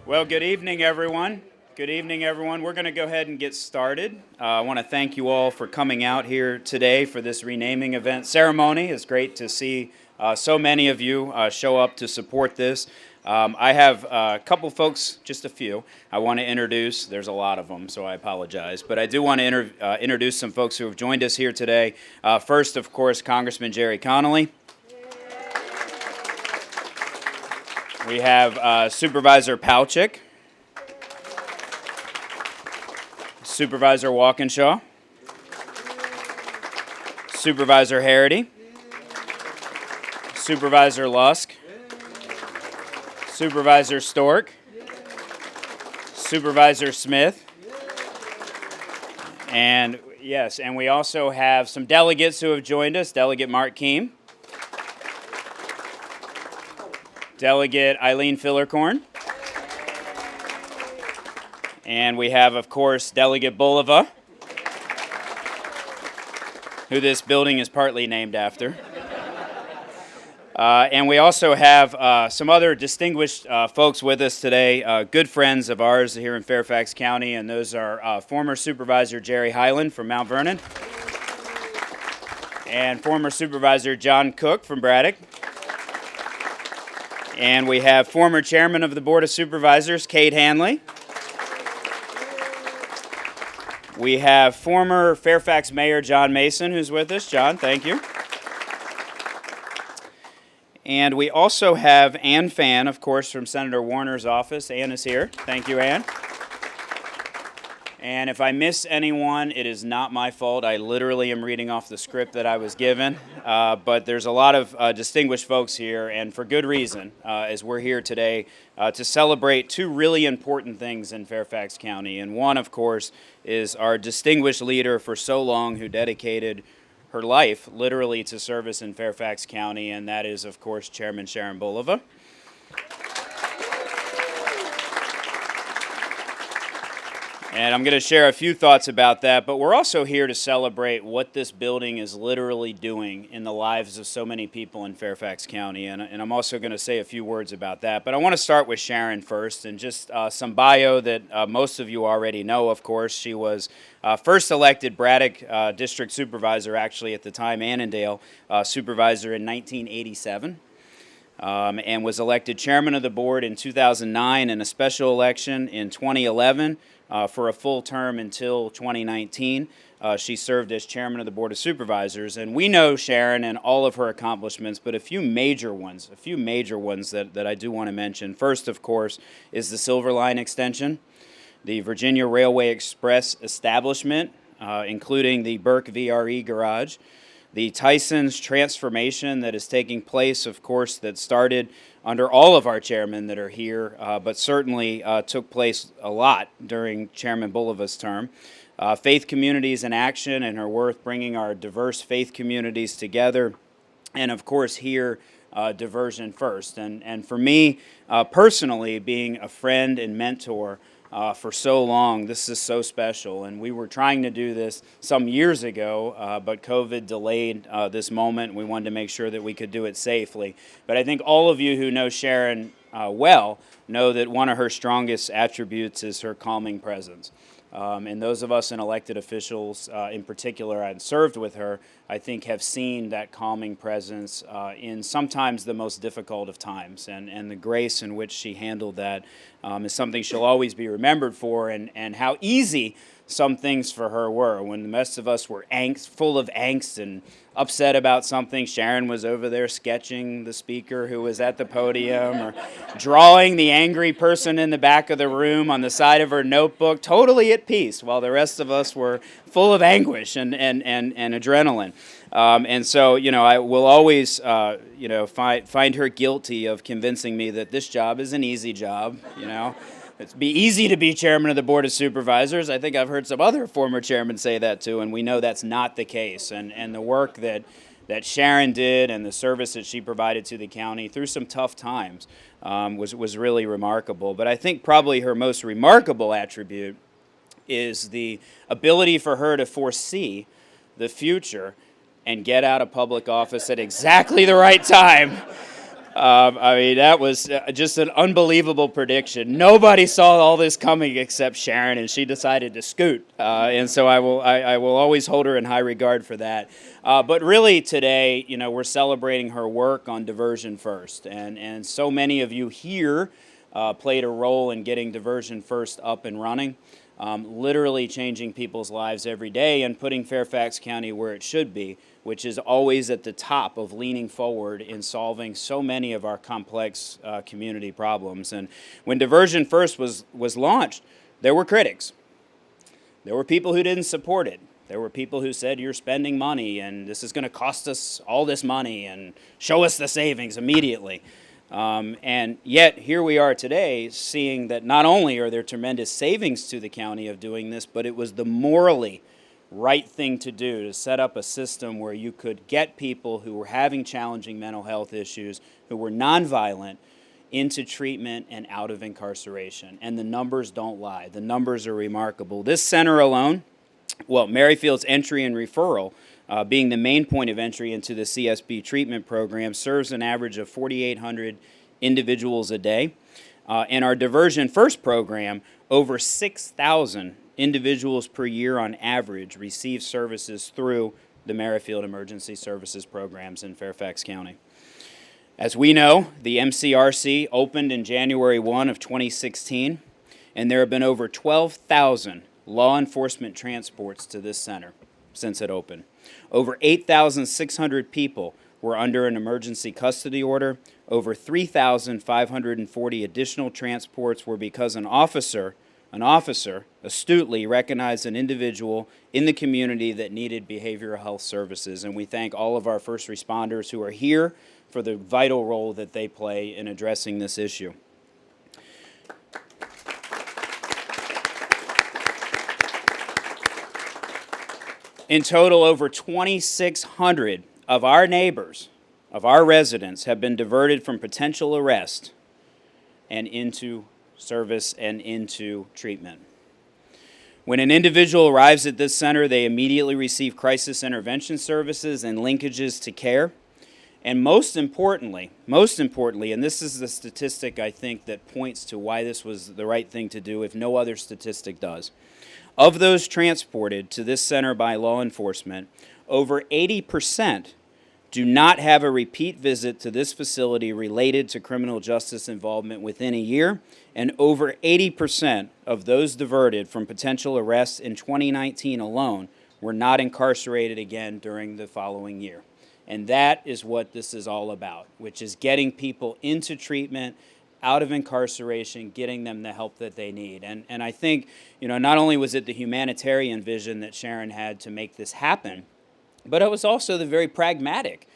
Well, good evening, everyone. Good evening, everyone. We're going to go ahead and get started. I want to thank you all for coming out here today for this renaming event ceremony. It's great to see so many of you show up to support this. I have a couple folks, just a few, I want to introduce. There's a lot of them, so I apologize. But I do want to introduce some folks who have joined us here today. First, of course, Congressman Connelly. We have Supervisor Palchik, Supervisor Walkinshaw, Supervisor Harity, Supervisor Lusk, Supervisor Stork, Supervisor Smith, and yes, and we also have some delegates who have joined us. Delegate Mark Keem, Delegate Eileen Fillercorn, and we have, of course, Delegate Bulova, who this building is partly named after. And we also have some other distinguished folks with us today, good friends of ours here in Fairfax County, and those are former Supervisor Jerry Hyland from Mount Vernon, and former Supervisor John Cook from Braddock. And we have former Chairman of the Board of Supervisors, Kate Hanley. We have former Fairfax Mayor John Mason, who's with us. John, thank you. And we also have Ann Phan, of course, from Senator Warner's office. Ann is here. Thank you, Ann. And if I miss anyone, it is not my fault. I literally am reading off the script that I was given. But there's a lot of distinguished folks here, and for good reason, as we're here today to celebrate two really important things in Fairfax County. And one, of course, is our distinguished leader for so long who dedicated her life literally to service in Fairfax County, and that is, of course, Chairman Sharon Bulova. And I'm going to share a few thoughts about that, but we're also here to celebrate what this building is literally doing in the lives of so many people in Fairfax County, and I'm also going to say a few words about that. But I want to start with Sharon first, and just some bio that most of you already know, of course. She was first elected Braddock District Supervisor, actually at the time Annandale Supervisor in 1987. And was elected chairman of the board in 2009 and a special election in 2011 for a full term until 2019. She served as chairman of the Board of Supervisors. And we know Sharon and all of her accomplishments, but a few major ones that I do want to mention. First, of course, is the Silver Line extension, the Virginia Railway Express establishment, including the Burke VRE garage, the Tyson's transformation that is taking place, of course, that started under all of our chairmen that are here, but certainly took place a lot during Chairman Bulova's term. Faith Communities in Action and her work bringing our diverse faith communities together. And, of course, here, Diversion First. And for me, personally, being a friend and mentor for so long, this is so special, and we were trying to do this some years ago, but COVID delayed this moment. We wanted to make sure that we could do it safely. But I think all of you who know Sharon well know that one of her strongest attributes is her calming presence. And those of us in elected officials, in particular, and served with her, I think have seen that calming presence in sometimes the most difficult of times. And the grace in which she handled that is something she'll always be remembered for, and how easy some things for her were. When the rest of us were full of angst and upset about something, Sharon was over there sketching the speaker who was at the podium, or drawing the angry person in the back of the room on the side of her notebook, totally at peace, while the rest of us were full of anguish and adrenaline. And so, I will always, find her guilty of convincing me that this job is an easy job, It'd be easy to be chairman of the Board of Supervisors. I think I've heard some other former chairmen say that too, and we know that's not the case. And the work that Sharon did and the service that she provided to the county through some tough times was really remarkable. But I think probably her most remarkable attribute is the ability for her to foresee the future and get out of public office at exactly the right time I mean, that was just an unbelievable prediction. Nobody saw all this coming except Sharon, and she decided to scoot. And so I will always hold her in high regard for that. But really today, you know, we're celebrating her work on Diversion First. And so many of you here played a role in getting Diversion First up and running, literally changing people's lives every day and putting Fairfax County where it should be, which is always at the top of leaning forward in solving so many of our complex community problems. And when Diversion First was launched, there were critics. There were people who didn't support it. There were people who said, you're spending money and this is going to cost us all this money and show us the savings immediately. And yet here we are today seeing that not only are there tremendous savings to the county of doing this, but it was the morally right thing to do to set up a system where you could get people who were having challenging mental health issues, who were nonviolent, into treatment and out of incarceration. And the numbers don't lie. The numbers are remarkable. This center alone, well, Merrifield's entry and referral, being the main point of entry into the CSB treatment program, serves an average of 4,800 individuals a day. And our Diversion First program, over 6,000 individuals per year on average receive services through the Merrifield Emergency Services programs in Fairfax County. As we know, the MCRC opened in January 1 of 2016, and there have been over 12,000 law enforcement transports to this center since it opened. Over 8,600 people were under an emergency custody order. Over 3,540 additional transports were because an officer astutely recognized an individual in the community that needed behavioral health services. And we thank all of our first responders who are here for the vital role that they play in addressing this issue. In total, over 2,600 of our neighbors, of our residents, have been diverted from potential arrest and into service and into treatment. When an individual arrives at this center, they immediately receive crisis intervention services and linkages to care. And most importantly, and this is the statistic I think that points to why this was the right thing to do if no other statistic does. Of those transported to this center by law enforcement, over 80% do not have a repeat visit to this facility related to criminal justice involvement within a year, and over 80% of those diverted from potential arrests in 2019 alone were not incarcerated again during the following year. And that is what this is all about, which is getting people into treatment, out of incarceration, getting them the help that they need. And I think, you know, not only was it the humanitarian vision that Sharon had to make this happen, but it was also the very pragmatic.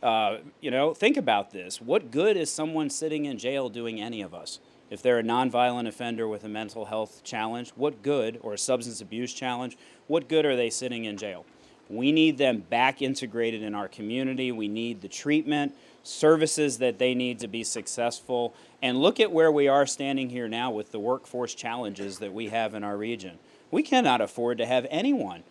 Think about this. What good is someone sitting in jail doing any of us? If they're a nonviolent offender with a mental health challenge, what good, or a substance abuse challenge, what good are they sitting in jail? We need them back integrated in our community. We need the treatment, services that they need to be successful. And look at where we are standing here now with the workforce challenges that we have in our region. We cannot afford to have anyone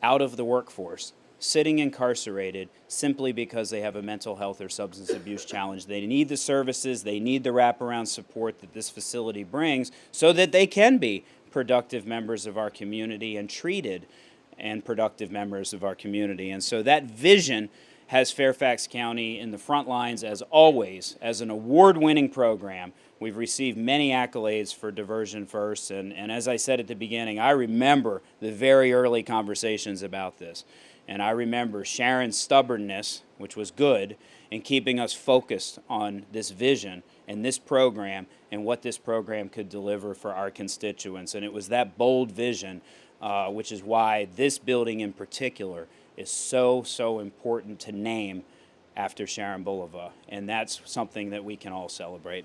out of the workforce sitting incarcerated simply because they have a mental health or substance abuse challenge. They need the services, they need the wraparound support that this facility brings so that they can be productive members of our community and treated and productive members of our community. And so that vision has Fairfax County in the front lines as always, as an award-winning program. We've received many accolades for Diversion First, and as I said at the beginning, I remember the very early conversations about this. And I remember Sharon's stubbornness, which was good, in keeping us focused on this vision and this program and what this program could deliver for our constituents. And it was that bold vision, which is why this building in particular is so important to name after Sharon Bulova. And that's something that we can all celebrate.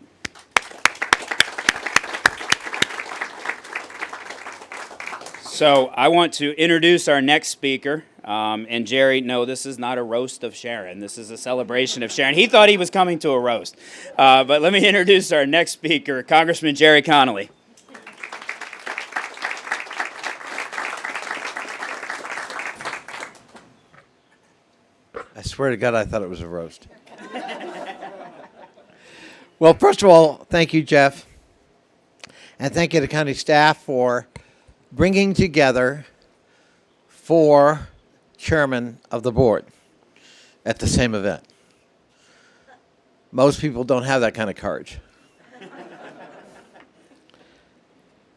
So I want to introduce our next speaker. And Jerry, no, this is not a roast of Sharon. This is a celebration of Sharon. He thought he was coming to a roast. But let me introduce our next speaker, Congressman Jerry Connelly. I swear to God, I thought it was a roast. Well, first of all, thank you, Jeff. And thank you to county staff for bringing together 4 chairmen of the board at the same event. Most people don't have that kind of courage.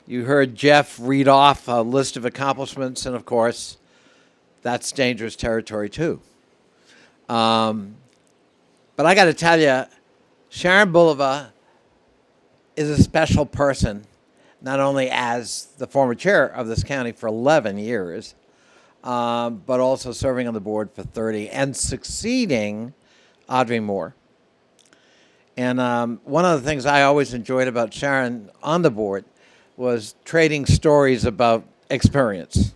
You heard Jeff read off a list of accomplishments, and of course, that's dangerous territory too. But I got to tell you, Sharon Bulova is a special person, not only as the former chair of this county for 11 years, but also serving on the board for 30 and succeeding Audrey Moore. And one of the things I always enjoyed about Sharon on the board was trading stories about experience.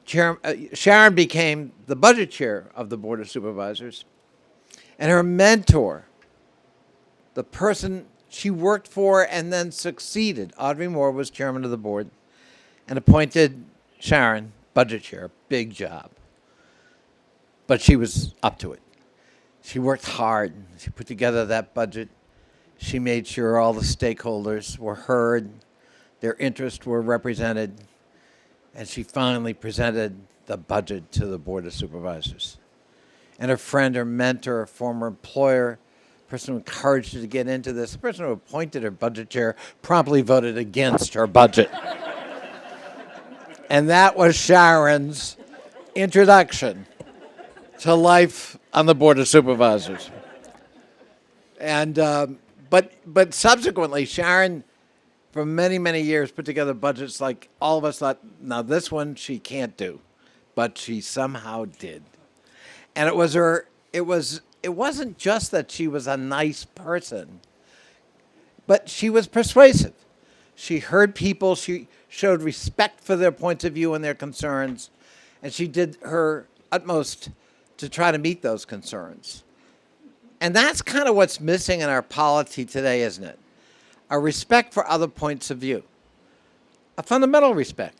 Sharon became the budget chair of the Board of Supervisors, and her mentor, the person she worked for and then succeeded, Audrey Moore, was chairman of the board and appointed Sharon budget chair. Big job. But she was up to it. She worked hard. She put together that budget. She made sure all the stakeholders were heard, their interests were represented, and she finally presented the budget to the Board of Supervisors. And her friend, her mentor, her former employer, the person who encouraged her to get into this, the person who appointed her budget chair, promptly voted against her budget. And that was Sharon's introduction to life on the Board of Supervisors. And but subsequently, Sharon, for many, many years, put together budgets like all of us thought, now this one she can't do, but she somehow did. And it wasn't just that she was a nice person, but she was persuasive. She heard people, she showed respect for their points of view and their concerns, and she did her utmost to try to meet those concerns. And that's kind of what's missing in our polity today, isn't it? A respect for other points of view. A fundamental respect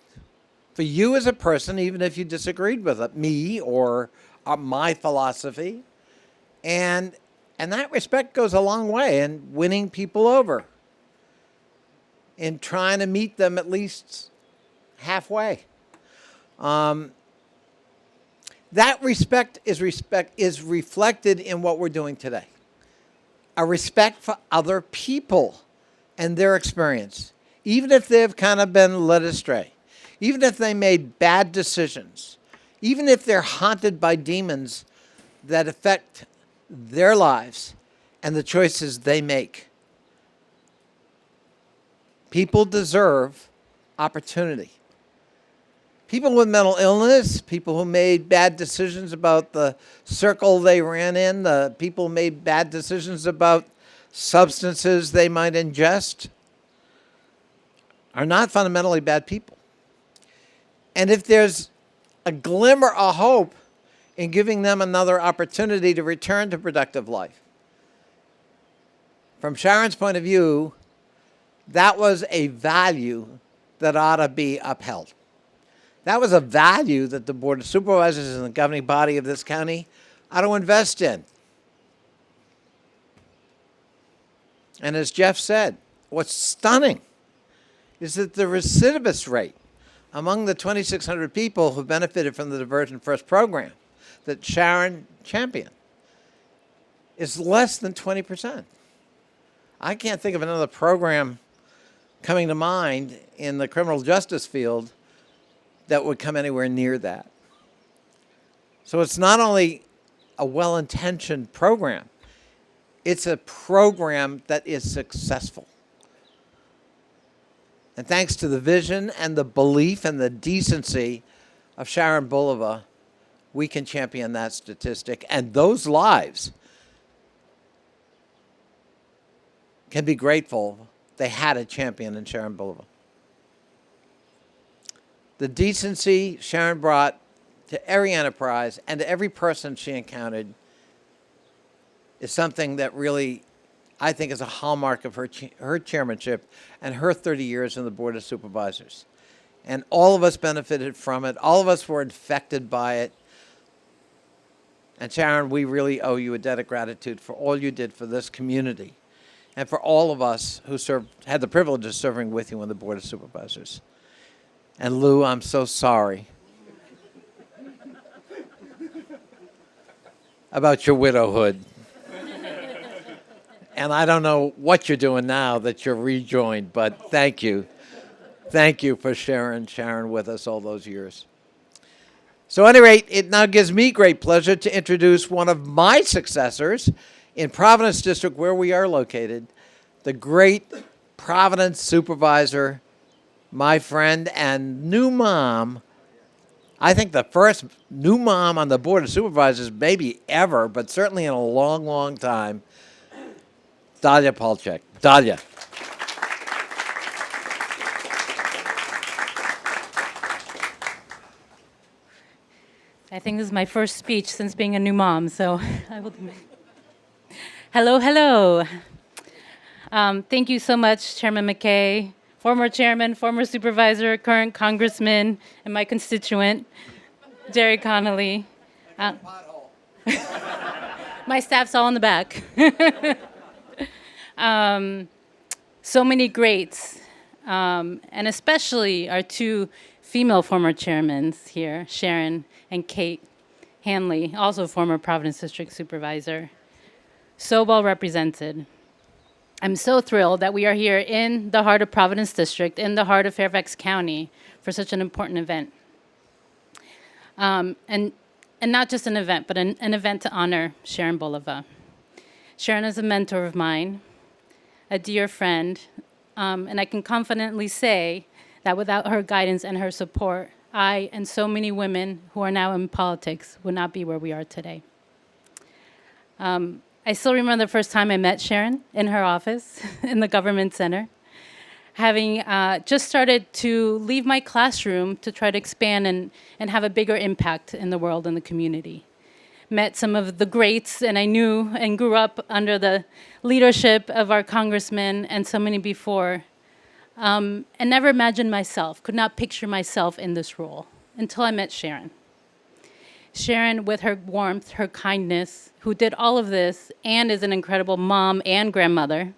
for you as a person, even if you disagreed with it, me or my philosophy. And that respect goes a long way in winning people over, in trying to meet them at least halfway. That respect is reflected in what we're doing today. A respect for other people and their experience, even if they've kind of been led astray, even if they made bad decisions, even if they're haunted by demons that affect their lives and the choices they make. People deserve opportunity. People with mental illness, people who made bad decisions about the circle they ran in, the people who made bad decisions about substances they might ingest, are not fundamentally bad people. And if there's a glimmer of hope in giving them another opportunity to return to productive life, from Sharon's point of view, that was a value that ought to be upheld. That was a value that the Board of Supervisors and the governing body of this county ought to invest in. And as Jeff said, what's stunning is that the recidivist rate among the 2,600 people who benefited from the Diversion First program that Sharon championed is less than 20%. I can't think of another program coming to mind in the criminal justice field that would come anywhere near that. So it's not only a well-intentioned program, it's a program that is successful. And thanks to the vision and the belief and the decency of Sharon Bulova, we can champion that statistic. And those lives can be grateful they had a champion in Sharon Bulova. The decency Sharon brought to every enterprise and to every person she encountered is something that really, I think, is a hallmark of her chairmanship and her 30 years in the Board of Supervisors. And all of us benefited from it. All of us were infected by it. And Sharon, we really owe you a debt of gratitude for all you did for this community and for all of us who had the privilege of serving with you on the Board of Supervisors. And Lou, I'm so sorry about your widowhood. And I don't know what you're doing now that you're rejoined, but thank you. Thank you for sharing with us all those years. So at any rate, it now gives me great pleasure to introduce one of my successors in Providence District, where we are located, the great Providence Supervisor, my friend and new mom. I think the first new mom on the Board of Supervisors maybe ever, but certainly in a long, long time, Dalia Palchik. Dalia. I think this is my first speech since being a new mom, so I will do it. Hello, hello. Thank you so much, Chairman McKay, former chairman, former supervisor, current congressman, and my constituent, Jerry Connelly. My staff's all in the back. So many greats, and especially our two female former chairmen here, Sharon and Kate Hanley, also former Providence District Supervisor. So well represented. I'm so thrilled that we are here in the heart of Providence District, in the heart of Fairfax County, for such an important event. And not just an event, but an event to honor Sharon Bulova. Sharon is a mentor of mine, a dear friend, and I can confidently say that without her guidance and her support, I and so many women who are now in politics would not be where we are today. I still remember the first time I met Sharon in her office in the government center, having just started to leave my classroom to try to expand and have a bigger impact in the world and the community. Met some of the greats, and I knew and grew up under the leadership of our congressman and so many before, and never imagined myself, could not picture myself in this role until I met Sharon. Sharon, with her warmth, her kindness, who did all of this and is an incredible mom and grandmother,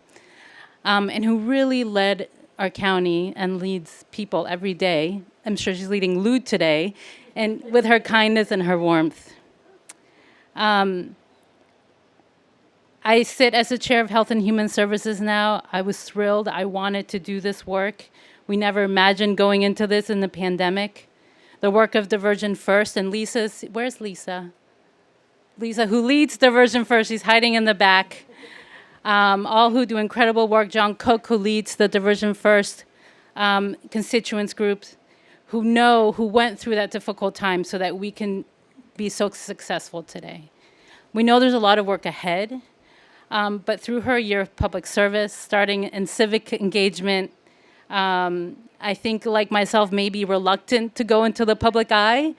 and who really led our county and leads people every day. I'm sure she's leading Lude today, and with her kindness and her warmth. I sit as the chair of Health and Human Services now. I was thrilled. I wanted to do this work. We never imagined going into this in the pandemic. The work of Diversion First, and Lisa's, where's Lisa? Lisa, who leads Diversion First, she's hiding in the back. All who do incredible work. John Cook, who leads the Diversion First constituents groups, who went through that difficult time so that we can be so successful today. We know there's a lot of work ahead, but through her year of public service, starting in civic engagement, I think, like myself, may be reluctant to go into the public eye,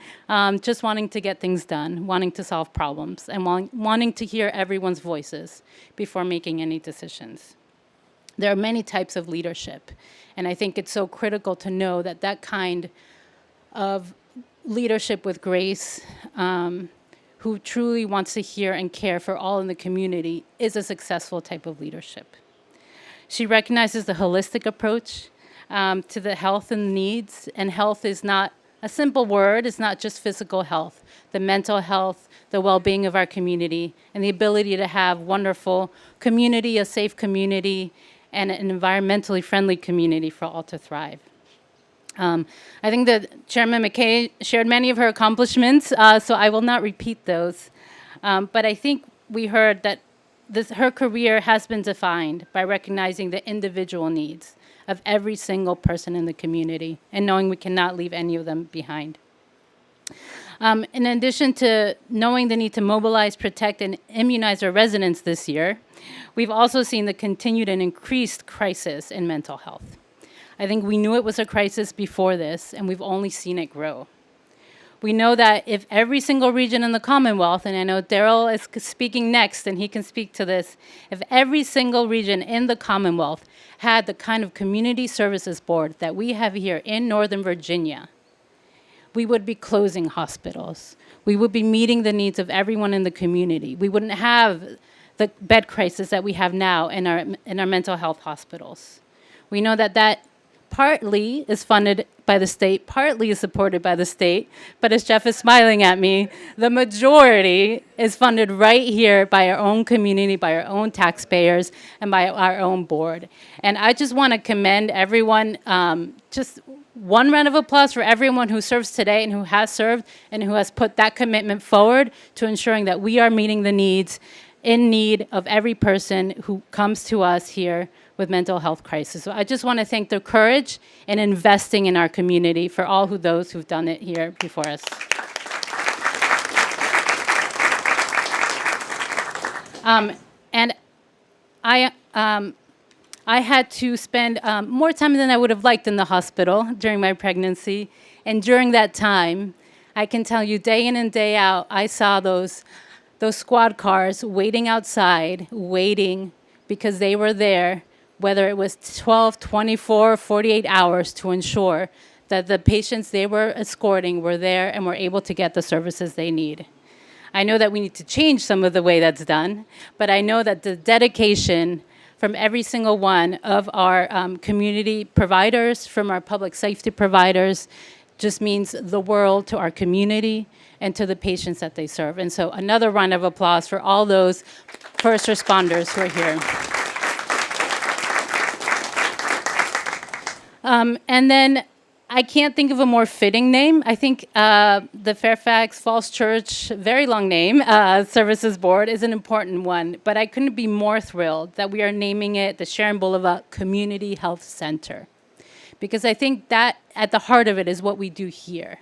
just wanting to get things done, wanting to solve problems, and wanting to hear everyone's voices before making any decisions. There are many types of leadership, and I think it's so critical to know that that kind of leadership with grace, who truly wants to hear and care for all in the community, is a successful type of leadership. She recognizes the holistic approach to the health and needs, and health is not a simple word. It's not just physical health, the mental health, the well-being of our community, and the ability to have wonderful community, a safe community, and an environmentally friendly community for all to thrive. I think that Chairman McKay shared many of her accomplishments, so I will not repeat those. But I think we heard that her career has been defined by recognizing the individual needs of every single person in the community and knowing we cannot leave any of them behind. In addition to knowing the need to mobilize, protect, and immunize our residents this year, we've also seen the continued and increased crisis in mental health. I think we knew it was a crisis before this, and we've only seen it grow. We know that if every single region in the Commonwealth, and I know Daryl is speaking next and he can speak to this, if every single region in the Commonwealth had the kind of community services board that we have here in Northern Virginia, we would be closing hospitals. we would be meeting the needs of everyone in the community. We wouldn't have the bed crisis that we have now in our mental health hospitals. We know that that partly is funded by the state, partly is supported by the state, but as Jeff is smiling at me, the majority is funded right here by our own community, by our own taxpayers, and by our own board. And I just want to commend everyone, just one round of applause for everyone who serves today and who has served and who has put that commitment forward to ensuring that we are meeting the needs in need of every person who comes to us here with mental health crisis. So I just want to thank the courage in investing in our community for all those who've done it here before us. And I had to spend more time than I would have liked in the hospital during my pregnancy. And during that time, I can tell you day in and day out, I saw those squad cars waiting outside, waiting because they were there, whether it was 12, 24, 48 hours to ensure that the patients they were escorting were there and were able to get the services they need. I know that we need to change some of the way that's done, but I know that the dedication from every single one of our community providers, from our public safety providers, just means the world to our community and to the patients that they serve. And so another round of applause for all those first responders who are here. And then I can't think of a more fitting name. I think the Fairfax Falls Church, very long name, Services Board is an important one. But I couldn't be more thrilled that we are naming it the Sharon Bulova Community Health Center. Because I think that at the heart of it is what we do here.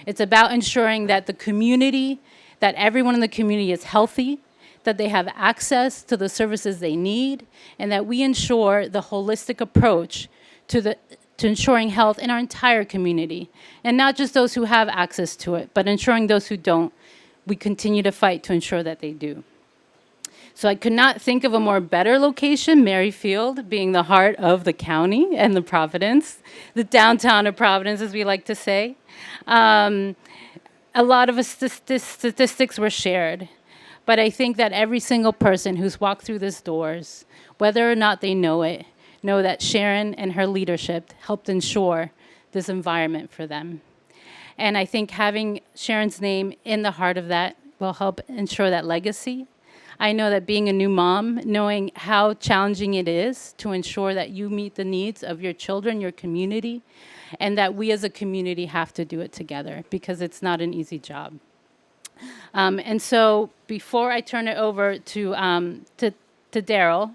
It's about ensuring that the community, that everyone in the community is healthy, that they have access to the services they need, and that we ensure the holistic approach to ensuring health in our entire community. And not just those who have access to it, but ensuring those who don't, we continue to fight to ensure that they do. So I could not think of a more better location, Merrifield being the heart of the county and the Providence, the downtown of Providence, as we like to say. A lot of statistics were shared, but I think that every single person who's walked through these doors, whether or not they know it, know that Sharon and her leadership helped ensure this environment for them. And I think having Sharon's name in the heart of that will help ensure that legacy. I know that being a new mom, knowing how challenging it is to ensure that you meet the needs of your children, your community, and that we as a community have to do it together because it's not an easy job. And so before I turn it over to Daryl,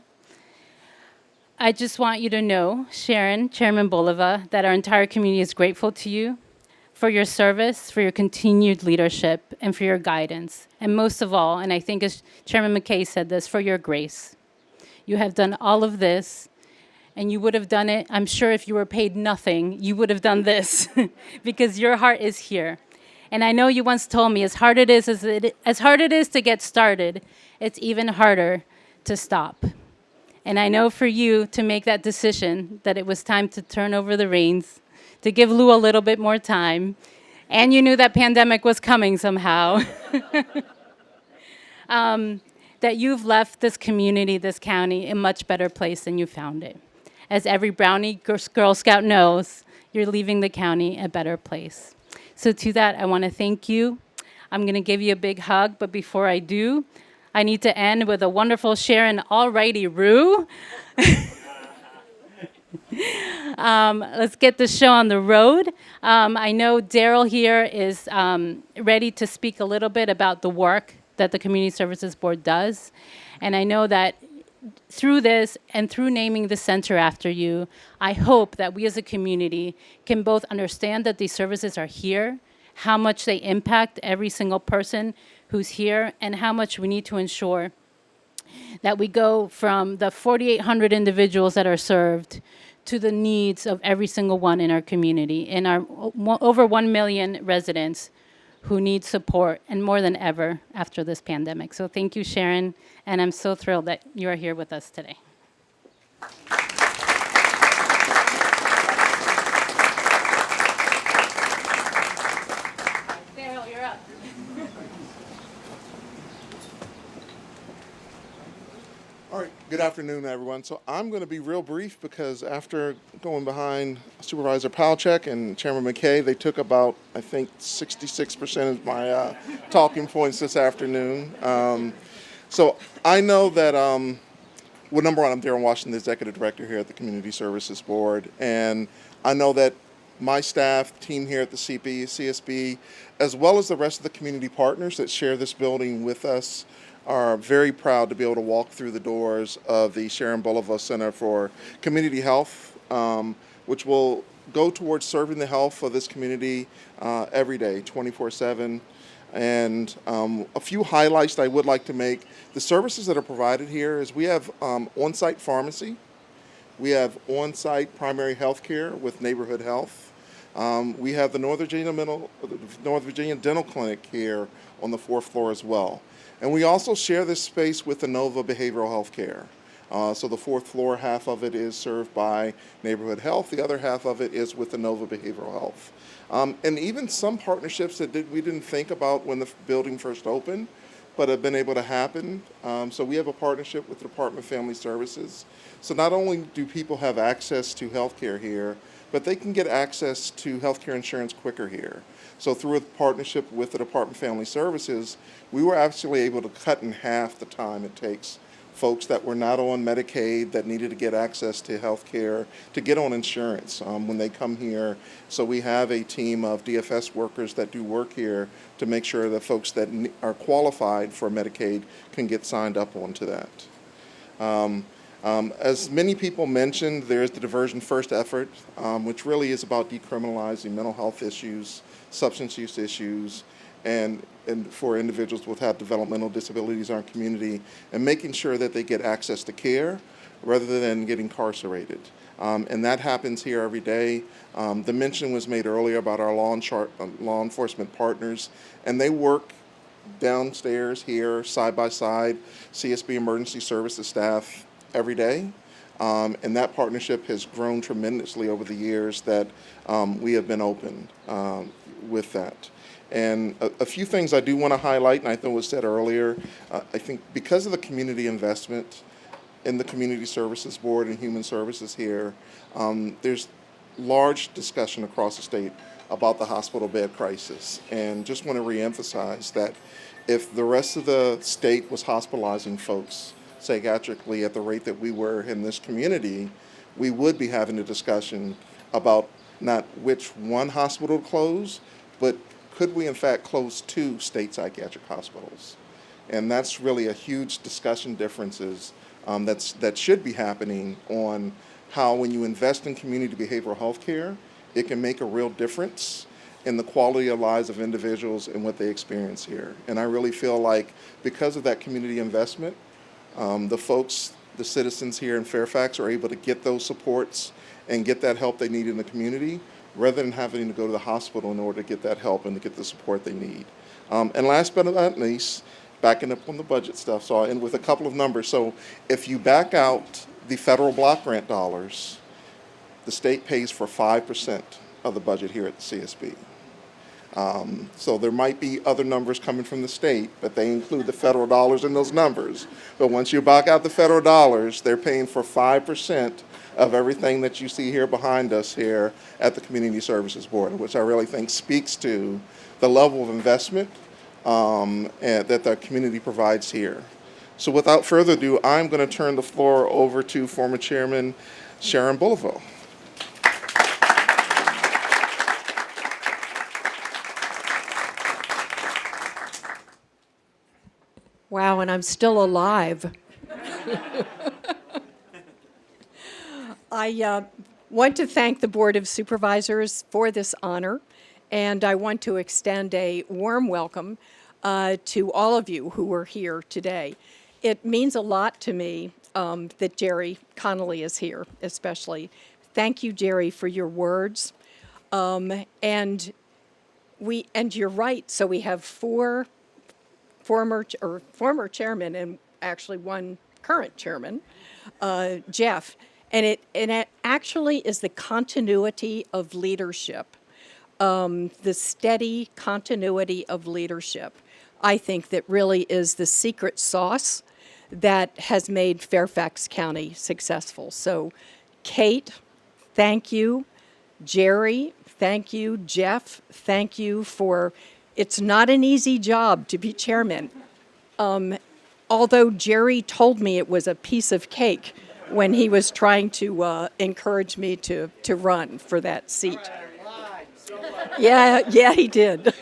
I just want you to know, Sharon, Chairman Bulova, that our entire community is grateful to you for your service, for your continued leadership, and for your guidance. And most of all, and I think as Chairman McKay said this, for your grace. You have done all of this, and you would have done it, I'm sure if you were paid nothing, you would have done this, because your heart is here. And I know you once told me, as hard it is to get started, it's even harder to stop. And I know for you to make that decision that it was time to turn over the reins, to give Lou a little bit more time, and you knew that pandemic was coming somehow, that you've left this community, this county, a much better place than you found it. As every Brownie Girl Scout knows, you're leaving the county a better place. So to that, I want to thank you. I'm going to give you a big hug, but before I do, I need to end with a wonderful Sharon, alrighty, Roo. Let's get the show on the road. I know Daryl here is ready to speak a little bit about the work that the Community Services Board does. And I know that through this and through naming the center after you, I hope that we as a community can both understand that these services are here, how much they impact every single person who's here, and how much we need to ensure that we go from the 4,800 individuals that are served to the needs of every single one in our community, in our over 1 million residents who need support, and more than ever after this pandemic. So thank you, Sharon, and I'm so thrilled that you are here with us today. Daryl, you're up. All right, good afternoon, everyone. So I'm going to be real brief because after going behind Supervisor Palachek and Chairman McKay, they took about, I think, 66% of my talking points this afternoon. So I know that, well, number one, I'm Darren Washington, the Executive Director here at the Community Services Board, and I know that my staff, team here at the CSB, as well as the rest of the community partners that share this building with us, are very proud to be able to walk through the doors of the Sharon Bulova Center for Community Health, which will go towards serving the health of this community every day, 24/7. And a few highlights that I would like to make. The services that are provided here is we have on-site pharmacy. We have on-site primary health care with neighborhood health. We have the North Virginia Dental Clinic here on the 4th floor as well. And we also share this space with the Nova Behavioral Health Care. So the 4th floor, half of it is served by Neighborhood Health. The other half of it is with the Nova Behavioral Health. And even some partnerships that we didn't think about when the building first opened, but have been able to happen. So we have a partnership with the Department of Family Services. So not only do people have access to health care here, but they can get access to health care insurance quicker here. So through a partnership with the Department of Family Services, we were actually able to cut in half the time it takes folks that were not on Medicaid that needed to get access to health care to get on insurance when they come here. So we have a team of DFS workers that do work here to make sure that folks that are qualified for Medicaid can get signed up onto that. As many people mentioned, there's the Diversion First effort, which really is about decriminalizing mental health issues, substance use issues, and for individuals with developmental disabilities in our community, and making sure that they get access to care rather than getting incarcerated. And that happens here every day. The mention was made earlier about our law enforcement partners, and they work downstairs here, side by side, CSB Emergency Services staff every day. And that partnership has grown tremendously over the years that we have been open with that. And a few things I do want to highlight, and I think was said earlier, I think because of the community investment in the Community Services Board and Human Services here, there's large discussion across the state about the hospital bed crisis. And just want to reemphasize that if the rest of the state was hospitalizing folks psychiatrically at the rate that we were in this community, we would be having a discussion about not which one hospital to close, but could we in fact close 2 state psychiatric hospitals? And that's really a huge discussion differences that should be happening on how when you invest in community behavioral health care, it can make a real difference in the quality of lives of individuals and what they experience here. And I really feel like because of that community investment, the citizens here in Fairfax are able to get those supports and get that help they need in the community rather than having to go to the hospital in order to get that help and to get the support they need. And last but not least, backing up on the budget stuff, so I'll end with a couple of numbers. So if you back out the federal block grant dollars, the state pays for 5% of the budget here at the CSB. So there might be other numbers coming from the state, but they include the federal dollars in those numbers. But once you back out the federal dollars, they're paying for 5% of everything that you see here behind us here at the Community Services Board, which I really think speaks to the level of investment that the community provides here. So without further ado, I'm going to turn the floor over to former Chairman Sharon Bulova. Wow, and I'm still alive. I want to thank the Board of Supervisors for this honor, and I want to extend a warm welcome to all of you who are here today. It means a lot to me that Jerry Connelly is here, especially. Thank you, Jerry, for your words. And you're right, so we have 4 former chairman and actually 1 current chairman, Jeff. And it actually is the continuity of leadership, the steady continuity of leadership, I think that really is the secret sauce that has made Fairfax County successful. So, Kate, thank you. Jerry, thank you. Jeff, thank you for, it's not an easy job to be chairman. Although Jerry told me it was a piece of cake when he was trying to encourage me to run for that seat. Yeah, he did.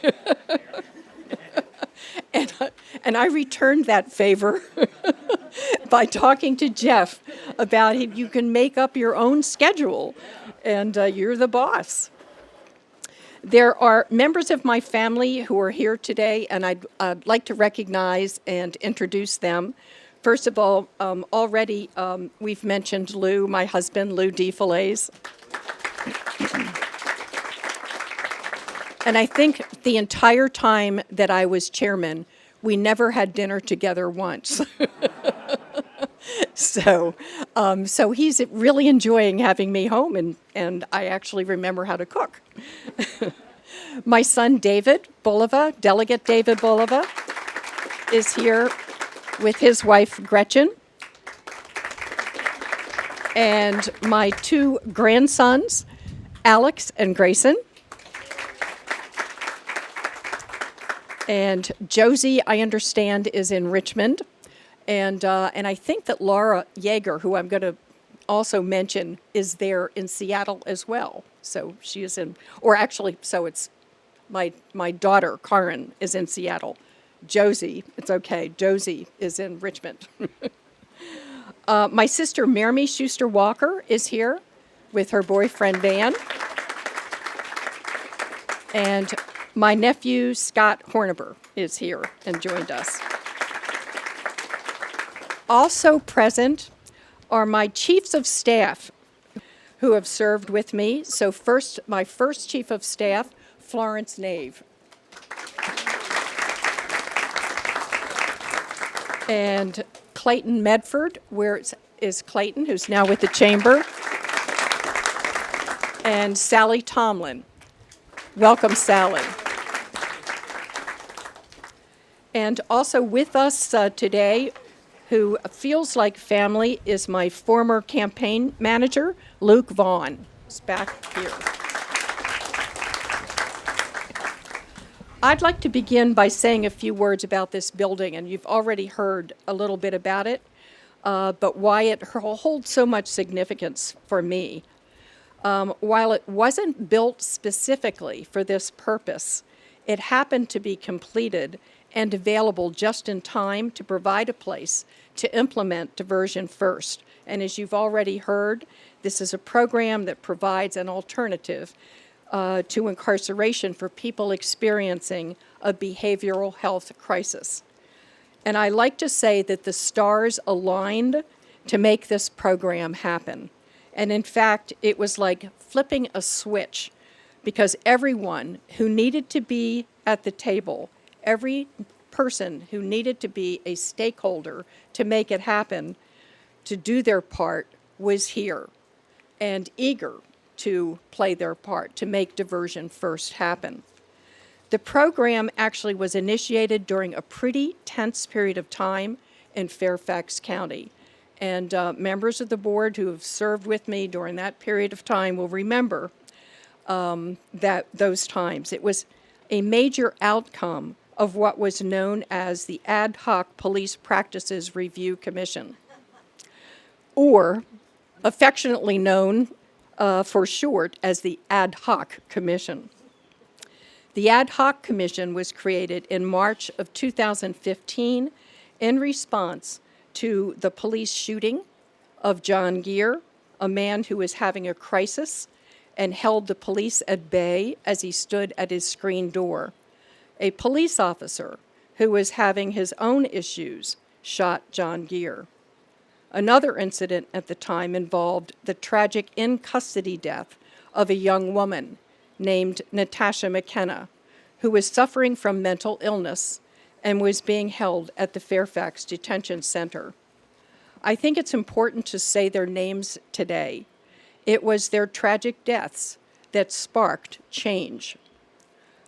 And I returned that favor by talking to Jeff about it. You can make up your own schedule, and you're the boss. There are members of my family who are here today, and I'd like to recognize and introduce them. First of all, already we've mentioned Lou, my husband, Lou DeFillets. And I think the entire time that I was chairman, we never had dinner together once. So he's really enjoying having me home, and I actually remember how to cook. My son, David Bulova, Delegate David Bulova, is here with his wife, Gretchen. And my two grandsons, Alex and Grayson. And Josie, I understand, is in Richmond. And I think that Laura Yeager, who I'm going to also mention, is there in Seattle as well. So she is in, or actually, so it's my daughter, Karen, is in Seattle. Josie, it's okay, Josie is in Richmond. My sister, Mary Schuster Walker, is here with her boyfriend, Van. And my nephew, Scott Hornaber, is here and joined us. Also present are my chiefs of staff who have served with me. So first, my first chief of staff, Florence Nave. And Clayton Medford, where is Clayton, who's now with the chamber. And Sally Tomlin. Welcome, Sally. And also with us today, who feels like family, is my former campaign manager, Luke Vaughn. He's back here. I'd like to begin by saying a few words about this building, and you've already heard a little bit about it, but why it holds so much significance for me. While it wasn't built specifically for this purpose, it happened to be completed and available just in time to provide a place to implement Diversion First. And as you've already heard, this is a program that provides an alternative to incarceration for people experiencing a behavioral health crisis. And I like to say that the stars aligned to make this program happen. And in fact, it was like flipping a switch, because everyone who needed to be at the table, every person who needed to be a stakeholder to make it happen, to do their part, was here and eager to play their part, to make Diversion First happen. The program actually was initiated during a pretty tense period of time in Fairfax County. And members of the board who have served with me during that period of time will remember that those times. It was a major outcome of what was known as the Ad Hoc Police Practices Review Commission, or affectionately known for short as the Ad Hoc Commission. The Ad Hoc Commission was created in March of 2015 in response to the police shooting of John Gear, a man who was having a crisis and held the police at bay as he stood at his screen door. A police officer who was having his own issues shot John Gear. Another incident at the time involved the tragic in-custody death of a young woman named Natasha McKenna, who was suffering from mental illness and was being held at the Fairfax Detention Center. I think it's important to say their names today. It was their tragic deaths that sparked change.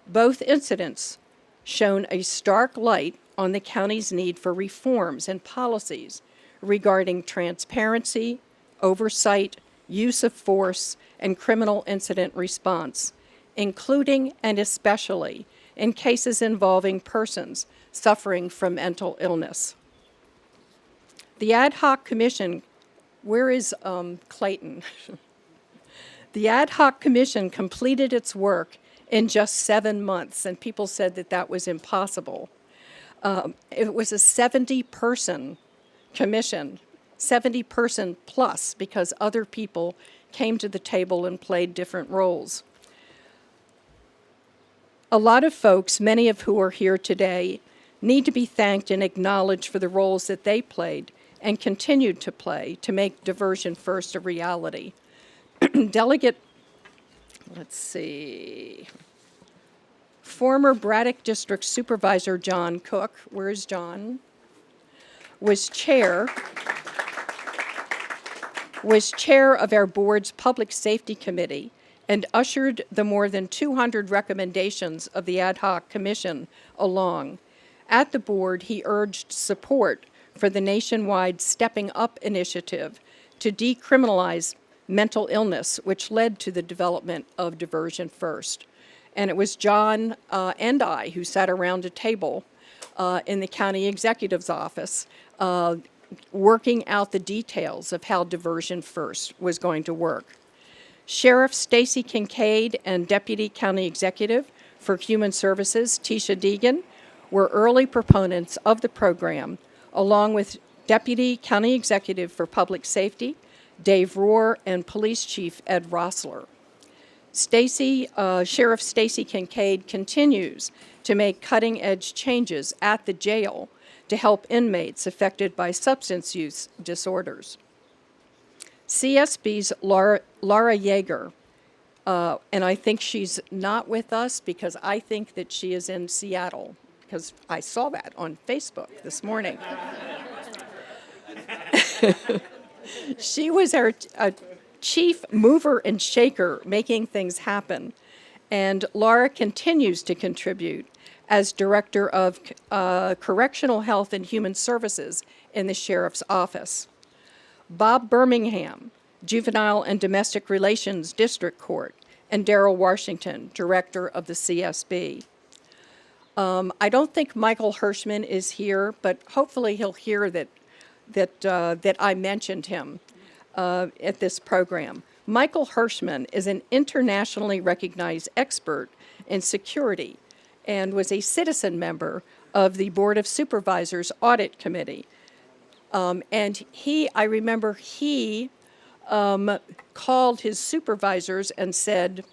Both incidents shone a stark light on the county's need for reforms and policies regarding transparency, oversight, use of force, and criminal incident response, including and especially in cases involving persons suffering from mental illness. The Ad Hoc Commission, where is Clayton? The Ad Hoc Commission completed its work in just 7 months, and people said that that was impossible. It was a 70-person commission, 70-person plus, because other people came to the table and played different roles. A lot of folks, many of who are here today, need to be thanked and acknowledged for the roles that they played and continued to play to make Diversion First a reality. Delegate, let's see, former Braddock District Supervisor John Cook, where's John, was chair of our board's Public Safety Committee and ushered the more than 200 recommendations of the Ad Hoc Commission along. At the board, he urged support for the nationwide Stepping Up initiative to decriminalize mental illness, which led to the development of Diversion First. And it was John and I who sat around a table in the county executive's office working out the details of how Diversion First was going to work. Sheriff Stacy Kincaid and Deputy County Executive for Human Services, Tisha Deegan, were early proponents of the program, along with Deputy County Executive for Public Safety, Dave Rohr, and Police Chief Ed Rossler. Sheriff Stacy Kincaid continues to make cutting-edge changes at the jail to help inmates affected by substance use disorders. CSB's Laura Yeager, and I think she's not with us because I think that she is in Seattle, because I saw that on Facebook this morning. She was our chief mover and shaker, making things happen. And Laura continues to contribute as Director of Correctional Health and Human Services in the Sheriff's Office. Bob Birmingham, Juvenile and Domestic Relations District Court, and Darrell Washington, Director of the CSB. I don't think Michael Hirschman is here, but hopefully he'll hear that I mentioned him at this program. Michael Hirschman is an internationally recognized expert in security and was a citizen member of the Board of Supervisors Audit Committee. And I remember he called his supervisors and said,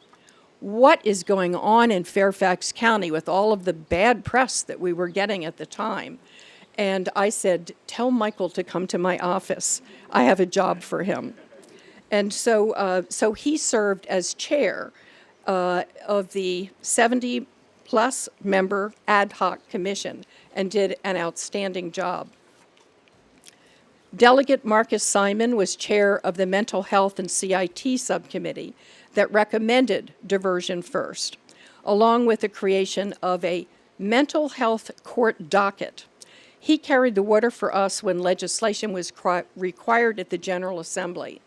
what is going on in Fairfax County with all of the bad press that we were getting at the time? And I said, tell Michael to come to my office. I have a job for him. And so he served as chair of the 70-plus member Ad Hoc Commission and did an outstanding job. Delegate Marcus Simon was chair of the Mental Health and CIT Subcommittee that recommended Diversion First, along with the creation of a mental health court docket. He carried the water for us when legislation was required at the General Assembly.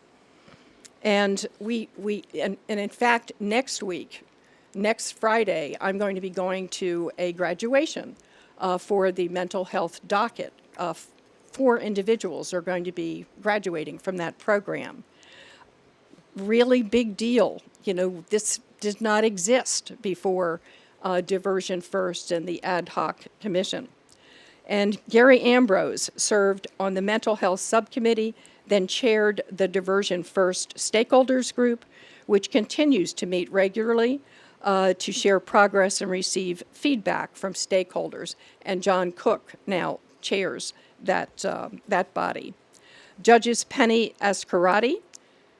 And and in fact, next Friday, I'm going to be going to a graduation for the mental health docket. 4 individuals are going to be graduating from that program. Really big deal. You know, this did not exist before Diversion First and the Ad Hoc Commission. And Gary Ambrose served on the Mental Health Subcommittee, then chaired the Diversion First Stakeholders Group, which continues to meet regularly to share progress and receive feedback from stakeholders. And John Cook now chairs that body. Judges Penny Ascarati,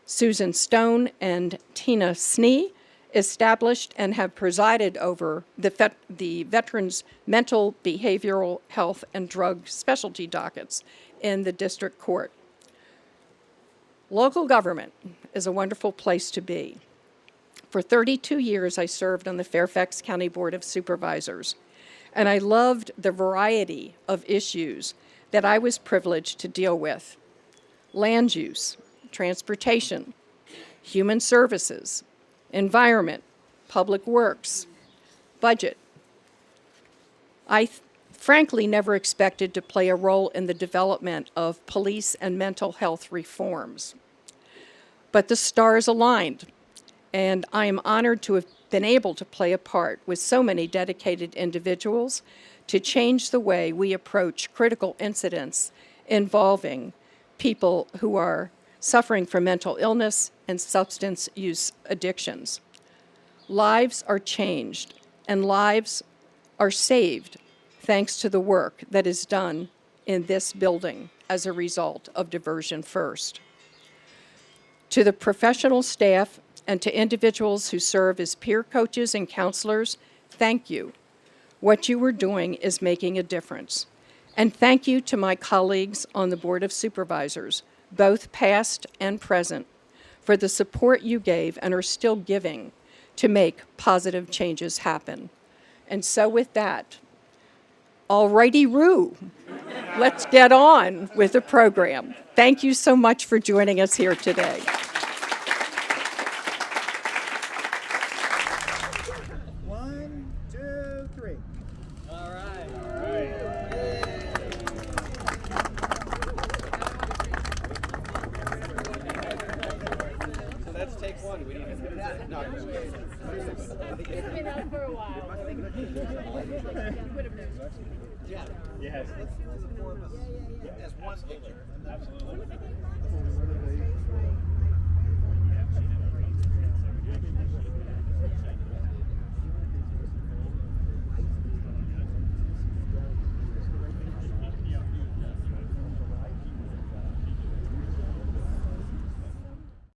Susan Stone, and Tina Snee established and have presided over the Veterans Mental, Behavioral Health, and Drug Specialty dockets in the District Court. Local government is a wonderful place to be. For 32 years, I served on the Fairfax County Board of Supervisors. and I loved the variety of issues that I was privileged to deal with: land use, transportation, human services, environment, public works, budget. I frankly never expected to play a role in the development of police and mental health reforms. But the stars aligned, and I am honored to have been able to play a part with so many dedicated individuals to change the way we approach critical incidents involving people who are suffering from mental illness and substance use addictions. Lives are changed, and lives are saved thanks to the work that is done in this building as a result of Diversion First. To the professional staff and to individuals who serve as peer coaches and counselors, thank you. What you are doing is making a difference. And thank you to my colleagues on the Board of Supervisors, both past and present, for the support you gave and are still giving to make positive changes happen. And so with that, alrighty-roo, let's get on with the program. Thank you so much for joining us here today. One, two, three. All right. So let's take one. We need to no. It's been out for a while. Yeah. Yes. As one picture. Absolutely.